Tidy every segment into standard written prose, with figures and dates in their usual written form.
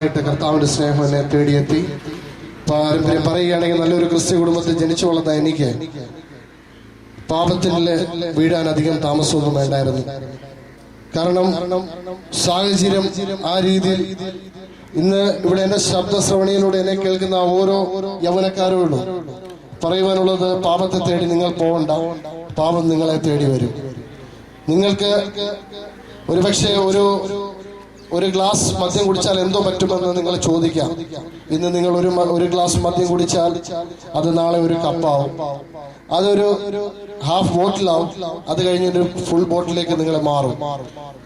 കർത്താവിന്റെ സ്നേഹം എന്നെ തേടിയെത്തി. പാരമ്പര്യം പറയുകയാണെങ്കിൽ നല്ലൊരു ക്രിസ്ത്യ കുടുംബത്തിൽ ജനിച്ചു വളർന്ന എനിക്ക് പാപത്തിൽ വീഴാൻ അധികം താമസമൊന്നും വേണ്ടായിരുന്നു. കാരണം സാഹചര്യം ആ രീതിയിൽ ഇന്ന് ഇവിടെ എന്റെ ശബ്ദശ്രവണിയിലൂടെ എന്നെ കേൾക്കുന്ന ഓരോ യൗവനക്കാരോടും പറയുവാനുള്ളത്, പാപത്തെ തേടി നിങ്ങൾ പോകണ്ട, പാപം നിങ്ങളെ തേടി വരും. നിങ്ങൾക്ക് ഒരുപക്ഷെ ഒരു ഗ്ലാസ് മദ്യം കുടിച്ചാൽ എന്തോ പറ്റുമെന്ന് നിങ്ങൾ ചോദിക്കാം. ഇന്ന് നിങ്ങൾ ഒരു ഗ്ലാസ് മദ്യം കുടിച്ചാൽ അത് നാളെ ഒരു കപ്പാവും, അതൊരു ഹാഫ് ബോട്ടിലാവും, അത് കഴിഞ്ഞൊരു ഫുൾ ബോട്ടിലേക്ക് നിങ്ങൾ മാറും.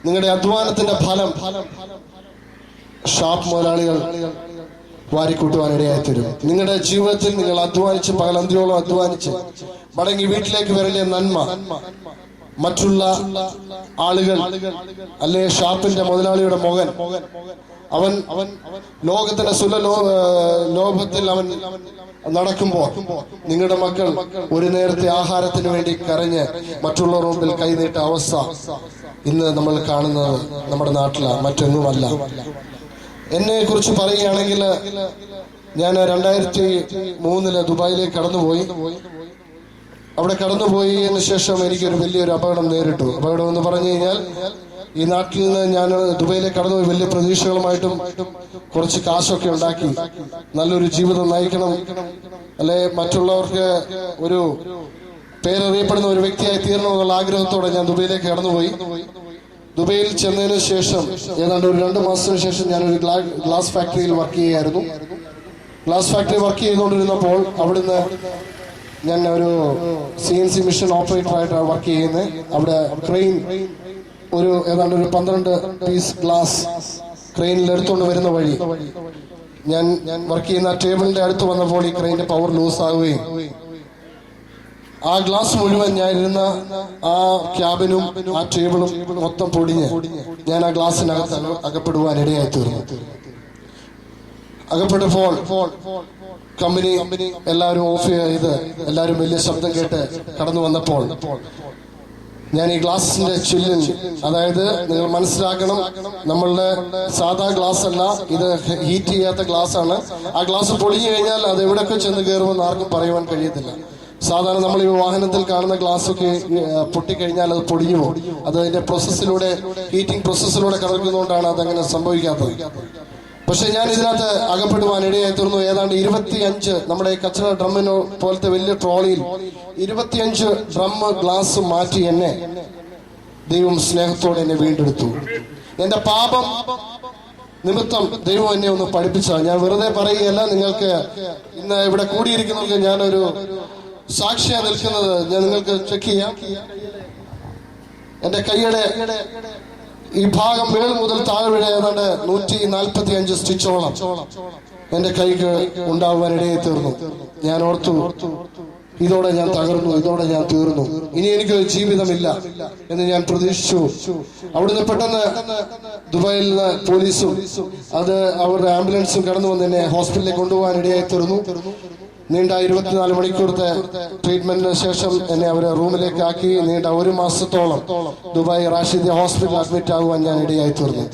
നിങ്ങളുടെ അധ്വാനത്തിന്റെ ഫലം ഷാപ്പ് മുതലാളികൾ വാരിക്കൂട്ടുവാൻ ഇടയായി തരും. നിങ്ങളുടെ ജീവിതത്തിൽ നിങ്ങൾ അധ്വാനിച്ച് പകലന്തിയോളം അധ്വാനിച്ച് മടങ്ങി വീട്ടിലേക്ക് വരേണ്ട നന്മ മറ്റുള്ള ആളുകൾ, അല്ലെ ഷാപ്പിന്റെ മുതലാളിയുടെ മകൻ, അവൻ ലോകത്തിന്റെ ലോഭത്തിൽ അവൻ നടക്കുമ്പോൾ നിങ്ങളുടെ മക്കൾ ഒരു നേരത്തെ ആഹാരത്തിന് വേണ്ടി കരഞ്ഞ് മറ്റുള്ളവരുടെ മുമ്പിൽ കൈനീട്ട അവസ്ഥ ഇന്ന് നമ്മൾ കാണുന്നത് നമ്മുടെ നാട്ടിലാണ്, മറ്റൊന്നുമല്ല. എന്നെ കുറിച്ച് പറയുകയാണെങ്കിൽ ഞാൻ 2003 ദുബായിലേക്ക് കടന്നുപോയി. അവിടെ കടന്നുപോയതിനു ശേഷം എനിക്കൊരു വലിയൊരു അപകടം നേരിട്ടു. അപകടം എന്ന് പറഞ്ഞു കഴിഞ്ഞാൽ, ഈ നാട്ടിൽ നിന്ന് ഞാൻ ദുബൈയിലേക്ക് കടന്നുപോയി വലിയ പ്രതീക്ഷകളുമായിട്ടും കുറച്ച് കാശൊക്കെ ഉണ്ടാക്കി നല്ലൊരു ജീവിതം നയിക്കണം, അല്ലെ മറ്റുള്ളവർക്ക് ഒരു പേരറിയപ്പെടുന്ന ഒരു വ്യക്തിയായി തീരണമെന്നുള്ള ആഗ്രഹത്തോടെ ഞാൻ ദുബൈയിലേക്ക് കടന്നുപോയി. ദുബൈയിൽ ചെന്നതിന് ശേഷം ഏതാണ്ട് ഒരു 2 മാസത്തിന് ശേഷം ഞാനൊരു ഗ്ലാസ് ഫാക്ടറിയിൽ വർക്ക് ചെയ്യുകയായിരുന്നു. ഗ്ലാസ് ഫാക്ടറി വർക്ക് ചെയ്തുകൊണ്ടിരുന്നപ്പോൾ അവിടുന്ന് ഞാൻ ഒരു CNC മെഷീൻ ഓപ്പറേറ്റർ ആയിട്ടാണ് വർക്ക് ചെയ്യുന്നത്. അവിടെ ക്രെയിൻ ഏതാണ്ട് ഒരു 12 പീസ് ഗ്ലാസ് ക്രെയിനിൽ എടുത്തുകൊണ്ട് വരുന്ന വഴി ഞാൻ വർക്ക് ചെയ്യുന്ന ടേബിളിന്റെ അടുത്ത് വന്നപ്പോൾ ഈ ക്രെയിനിന്റെ പവർ ലൂസ് ആവുകയും ആ ഗ്ലാസ് മുഴുവൻ ഞാൻ ഇരുന്ന ആ ക്യാബിനും ആ ടേബിളും മൊത്തം പൊടിഞ്ഞ് ഞാൻ ആ ഗ്ലാസിനകത്ത് അകപ്പെടുവാൻ ഇടയായി തീർന്നു. അകപ്പെട്ടപ്പോൾ കമ്പനി എല്ലാവരും ഓഫ് ചെയ്ത് എല്ലാവരും വലിയ ശബ്ദം കേട്ട് കടന്നു വന്നപ്പോൾ ഞാൻ ഈ ഗ്ലാസിന്റെ ചില്ലിൽ, അതായത് നിങ്ങൾ മനസ്സിലാക്കണം, നമ്മളുടെ സാധാ ഗ്ലാസ് അല്ല, ഇത് ഹീറ്റ് ചെയ്യാത്ത ഗ്ലാസ് ആണ്. ആ ഗ്ലാസ് പൊളിഞ്ഞു കഴിഞ്ഞാൽ അത് എവിടെയൊക്കെ ചെന്ന് കയറുമെന്ന് ആർക്കും പറയുവാൻ കഴിയത്തില്ല. സാധാരണ നമ്മൾ ഈ വാഹനത്തിൽ കാണുന്ന ഗ്ലാസ് ഒക്കെ പൊട്ടിക്കഴിഞ്ഞാൽ അത് പൊടിഞ്ഞു പോകും. അത് അതിന്റെ പ്രോസസ്സിലൂടെ, ഹീറ്റിംഗ് പ്രോസസ്സിലൂടെ കടക്കുന്നതുകൊണ്ടാണ് അതങ്ങനെ സംഭവിക്കാത്തത്. പക്ഷെ ഞാൻ ഇതിനകത്ത് അകപ്പെടുവാൻ ഇടയായി തീർന്നു. ഏതാണ്ട് 25 നമ്മുടെ കച്ചറ ഡ്രമ്മിനോ പോലത്തെ വലിയ ട്രോളിയിൽ 25 ഡ്രം ഗ്ലാസ് മാറ്റി എന്നെ ദൈവം സ്നേഹത്തോടെ എന്നെ വീണ്ടെടുത്തു. എന്റെ പാപം നിമിത്തം ദൈവം എന്നെ ഒന്ന് പഠിപ്പിച്ചതാണ്. ഞാൻ വെറുതെ പറയുകയല്ല, നിങ്ങൾക്ക് ഇന്ന് ഇവിടെ കൂടിയിരിക്കുന്നവർക്ക് ഞാനൊരു സാക്ഷിയാണ് നിൽക്കുന്നത്. ഞാൻ നിങ്ങൾക്ക് ചെക്ക് ചെയ്യാം. എന്റെ കൈയുടെ ഈ ഭാഗം മേൽ മുതൽ താഴെ വരെ ഏതാണ്ട് 145 സ്റ്റിച്ചോളം എന്റെ കൈക്ക് ഉണ്ടാകുവാൻ ഇടയായി തീർന്നു. ഞാൻ ഓർത്തു, ഇതോടെ ഞാൻ തകർന്നു, ഇതോടെ ഞാൻ തീർന്നു, ഇനി എനിക്ക് ജീവിതമില്ല എന്ന് ഞാൻ പ്രതീക്ഷിച്ചു. അവിടുന്ന് പെട്ടെന്ന് ദുബായിൽ നിന്ന് പോലീസും അവരുടെ ആംബുലൻസും കടന്നു വന്ന് എന്നെ ഹോസ്പിറ്റലിലേക്ക് കൊണ്ടുപോകാൻ ഇടയായി തീർന്നു. നീണ്ട 24 മണിക്കൂറത്തെ ട്രീറ്റ്മെന്റിന് ശേഷം എന്നെ അവരെ റൂമിലേക്ക് ആക്കി. നീണ്ട 1 മാസത്തോളം ദുബായ് റാഷിദിയ ഹോസ്പിറ്റലിൽ അഡ്മിറ്റ് ആകുവാൻ ഞാൻ ഇടയായി തീർന്നു.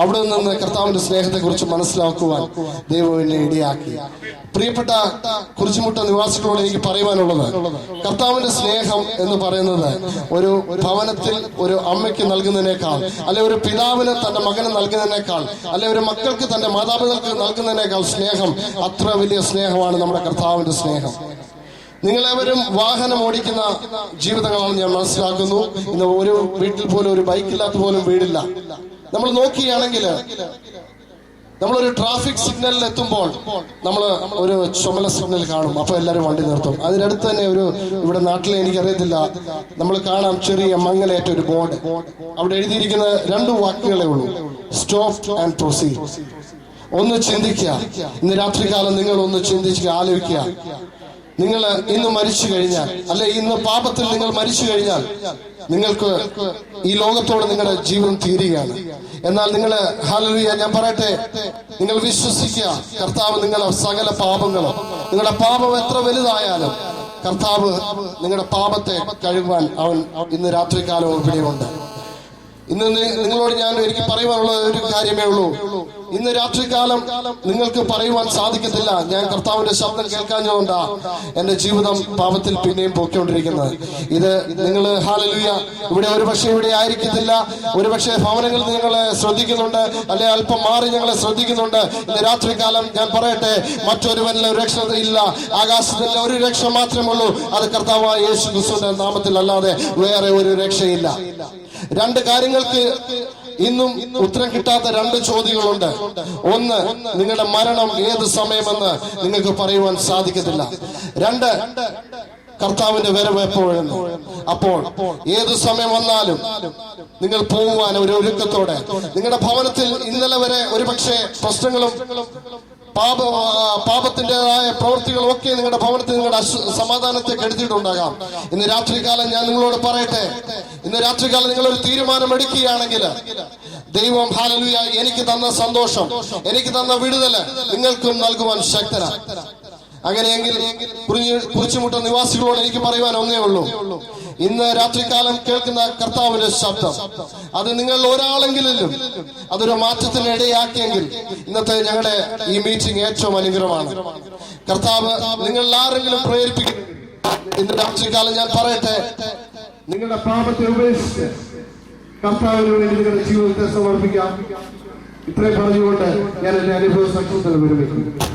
അവിടെ നിന്ന് കർത്താവിന്റെ സ്നേഹത്തെ കുറിച്ച് മനസ്സിലാക്കുവാൻ ദൈവം എന്നെ ഇടയാക്കി. പ്രിയപ്പെട്ട കുരിശുമുട്ട നിവാസികളോട് എനിക്ക് പറയുവാനുള്ളത്, കർത്താവിന്റെ സ്നേഹം എന്ന് പറയുന്നത് ഒരു ഭവനത്തിൽ ഒരു അമ്മയ്ക്ക് നൽകുന്നതിനേക്കാൾ, അല്ലെ ഒരു പിതാവിന് തന്റെ മകന് നൽകുന്നതിനേക്കാൾ, അല്ലെ ഒരു മക്കൾക്ക് തന്റെ മാതാപിതാക്കൾക്ക് നൽകുന്നതിനേക്കാൾ സ്നേഹം, അത്ര വലിയ സ്നേഹമാണ് നമ്മുടെ കർത്താവിന്റെ സ്നേഹം. നിങ്ങളെവരും വാഹനം ഓടിക്കുന്ന ജീവിതങ്ങളാണ് ഞാൻ മനസ്സിലാക്കുന്നു. ഇന്ന് ഒരു വീട്ടിൽ പോലും ഒരു ബൈക്കില്ലാത്ത പോലും വീടില്ല. നമ്മൾ നോക്കുകയാണെങ്കിൽ നമ്മളൊരു ട്രാഫിക് സിഗ്നലിൽ എത്തുമ്പോൾ നമ്മൾ ഒരു ചുമല സിഗ്നൽ കാണും, അപ്പൊ എല്ലാവരും വണ്ടി നിർത്തും. അതിനടുത്ത് തന്നെ ഇവിടെ നാട്ടിലെ എനിക്കറിയത്തില്ല, നമ്മൾ കാണാം ചെറിയ മങ്ങലേറ്റ ഒരു ബോർഡ്. അവിടെ എഴുതിയിരിക്കുന്ന 2 വാക്കുകളേ ഉള്ളൂ, സ്റ്റോപ്പ് ആൻഡ് പ്രൊസീഡ്. ഒന്ന് ചിന്തിക്കുക, ഇന്ന് രാത്രികാലം നിങ്ങൾ ഒന്ന് ചിന്തിച്ച് ആലോചിക്കുക. നിങ്ങൾ ഇന്ന് മരിച്ചു കഴിഞ്ഞാൽ, അല്ലെ ഇന്ന് പാപത്തിൽ നിങ്ങൾ മരിച്ചു കഴിഞ്ഞാൽ, നിങ്ങൾക്ക് ഈ ലോകത്തോട് നിങ്ങളുടെ ജീവൻ തീരുകയാണ്. എന്നാൽ നിങ്ങൾ, ഹല്ലേലൂയ, ഞാൻ പറയട്ടെ, നിങ്ങൾ വിശ്വസിക്കുക, കർത്താവ് നിങ്ങളുടെ സകല പാപങ്ങളും, നിങ്ങളുടെ പാപം എത്ര വലുതായാലും കർത്താവ് നിങ്ങളുടെ പാപത്തെ കഴുകുവാൻ അവൻ ഇന്ന് രാത്രികാലം ഇവിടെയുണ്ട്. ഇന്ന് നിങ്ങളോട് എനിക്ക് പറയുവാനുള്ള ഒരു കാര്യമേ ഉള്ളൂ. ഇന്ന് രാത്രികാലം നിങ്ങൾക്ക് പറയുവാൻ സാധിക്കത്തില്ല, ഞാൻ കർത്താവിന്റെ ശബ്ദം കേൾക്കാഞ്ഞതുകൊണ്ടാ എന്റെ ജീവിതം പാപത്തിൽ പിന്നെയും പോയിക്കൊണ്ടിരിക്കുന്നത്. ഇത് നിങ്ങൾ ഹല്ലേലൂയ ഇവിടെ ഒരുപക്ഷെ ഇവിടെ ആയിരിക്കത്തില്ല, ഒരുപക്ഷെ ഭവനങ്ങളിൽ നിങ്ങളെ ശ്രദ്ധിക്കുന്നുണ്ട്, അല്ലെ അല്പം മാറി ഞങ്ങളെ ശ്രദ്ധിക്കുന്നുണ്ട്. ഇന്ന് രാത്രികാലം ഞാൻ പറയട്ടെ, മറ്റൊരുവനിലെ രക്ഷ ഇല്ല, ആകാശത്തിലെ ഒരു രക്ഷ മാത്രമേ ഉള്ളൂ, അത് കർത്താവായ യേശു ക്രിസ്തുവിന്റെ നാമത്തിൽ അല്ലാതെ വേറെ ഒരു രക്ഷയില്ല. രണ്ട് കാര്യങ്ങൾക്ക് ഇന്നും ഉത്തരം കിട്ടാത്ത രണ്ട് ചോദ്യങ്ങളുണ്ട്. ഒന്ന്, നിങ്ങളുടെ മരണം ഏത് സമയമെന്ന് നിങ്ങൾക്ക് പറയുവാൻ സാധിക്കത്തില്ല. രണ്ട്, കർത്താവിന്റെ വരവ് എപ്പോഴെന്ന്. അപ്പോൾ ഏത് സമയം വന്നാലും നിങ്ങൾ പോകുവാൻ ഒരു ഒരുക്കത്തോടെ, നിങ്ങളുടെ ഭവനത്തിൽ ഇന്നലെ വരെ ഒരുപക്ഷെ പ്രശ്നങ്ങളും പാപത്തിൻ്റെതായ പ്രവൃത്തികളും ഒക്കെ നിങ്ങളുടെ ഭവനത്തിൽ നിങ്ങളുടെ സമാധാനത്തെ കെടുത്തിയിട്ടുണ്ടാകാം. ഇന്ന് രാത്രികാലം ഞാൻ നിങ്ങളോട് പറയട്ടെ, ഇന്ന് രാത്രികാലം നിങ്ങളൊരു തീരുമാനം എടുക്കുകയാണെങ്കിൽ ദൈവം ഹല്ലേലൂയ എനിക്ക് തന്ന സന്തോഷം, എനിക്ക് തന്ന വിടുതൽ നിങ്ങൾക്കും നൽകുവാൻ ശക്തനാണ്. അങ്ങനെയെങ്കിൽ കുറിച്ചുമുട്ട നിവാസികളോട് എനിക്ക് പറയുവാൻ ഒന്നേ ഉള്ളൂ, ഇന്ന് രാത്രികാലം കേൾക്കുന്ന കർത്താവിന്റെ ശബ്ദം അത് നിങ്ങൾ ഒരാളെങ്കിലും അതൊരു മാറ്റത്തിന് ഇടയാക്കിയെങ്കിൽ ഇന്നത്തെ ഞങ്ങളുടെ ഈ മീറ്റിംഗ് ഏറ്റവും അനുഗ്രഹമാണ്. കർത്താവ് നിങ്ങൾ ആരെങ്കിലും പ്രേരിപ്പിക്കും. ഇന്ന് രാത്രികാലം ഞാൻ പറയട്ടെ, നിങ്ങളുടെ പാപത്തെ ഉപേക്ഷിച്ച് കർത്താവിന് വേണ്ടി നിങ്ങളുടെ ജീവിതത്തെ സമർപ്പിക്കാം. ഇത്രയും പറഞ്ഞുകൊണ്ട് ഞാൻ എന്റെ അനുഭവ സംതൃപ്തി വിരമിക്കുന്നു.